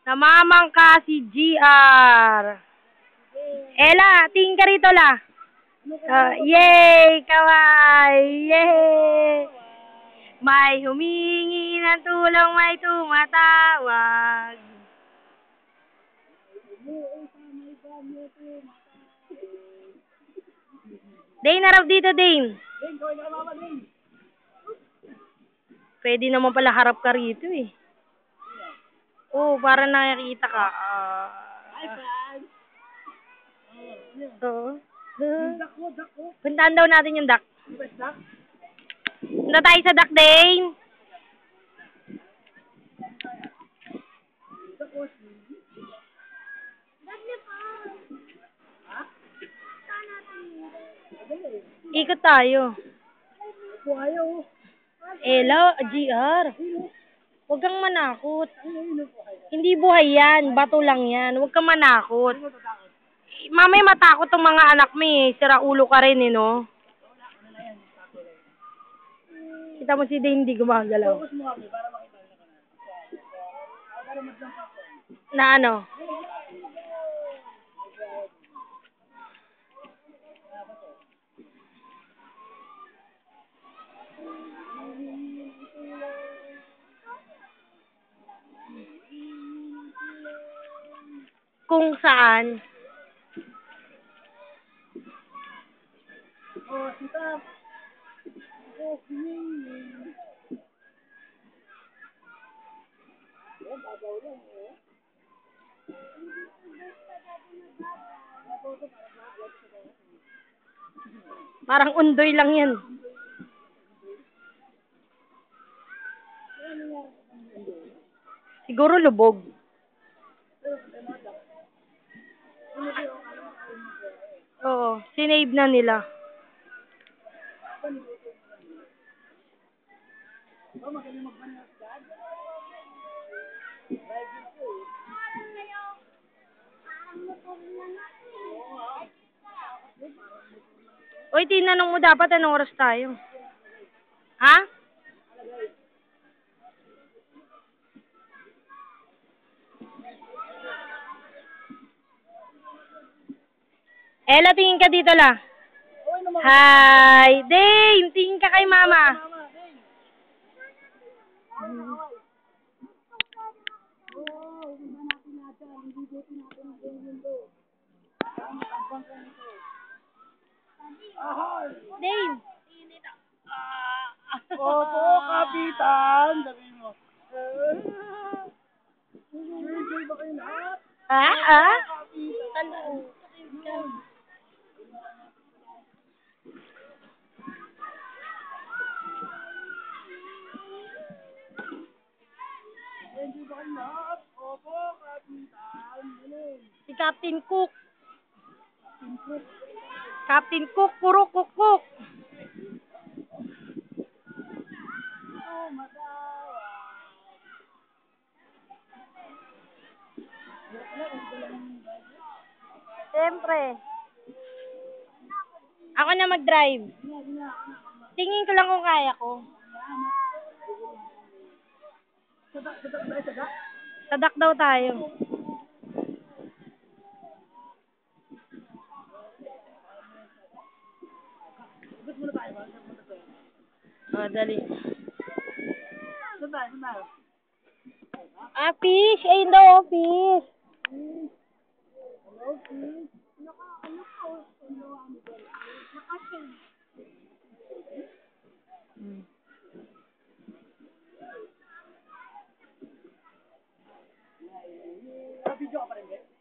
Namamangka si GR. Ella, tingin ka rito la. Yay! Kaway! Yay! May humingi ng tulong, may tumatawag. Dane, harap dito, Dane. Pwede naman pala harap ka rito eh. Oh, para nakikita ka. Puntaan daw natin yung duck. Punta tayo sa duck, Dane. Ikot tayo. Ella, GR. Huwag kang manakot. Hindi buhay yan. Bato lang yan. Huwag kang manakot. Mamay matakot tong mga anak mo eh. Sira ulo ka rin eh, no? Kita mo si Dane hindi gumagalaw. Na ano? Kung saan? Parang undoy lang yan. Siguro lubog. Oo, sinave na nila. Uy, tinanong mo dapat anong oras tayo? Ha? Ella, tingin ka dito la. Hi! Dane, tingin ka kay mama. Dane! Opo, kapitan! Sabi mo. Enjoy ba kayo lahat? Enjoy ba kayo lahat? Opo, kapitan! Si Captain Cook. Captain Cook, puro cook. Siyempre. Ako na mag-drive. Tingin ko lang kung kaya ko. Sadak daw tayo. Oh, dali. Fish! Ayun daw, fish!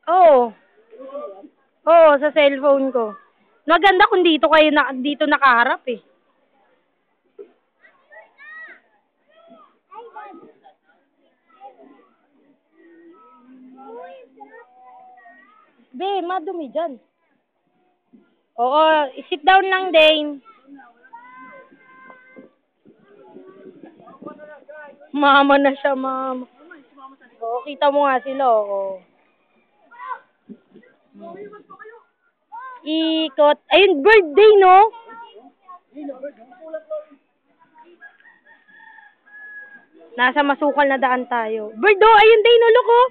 Oo. Oo, sa cellphone ko. Maganda kung dito kayo dito nakaharap eh. Be, madumi dyan. Oo, sit down lang, Dane. Mama na siya, mama. Oo, kita mo nga sila, oo. Ikot. Ayun, birthday, no? Nasa masukal na daan tayo. Birdo, ayun din, ulok oh.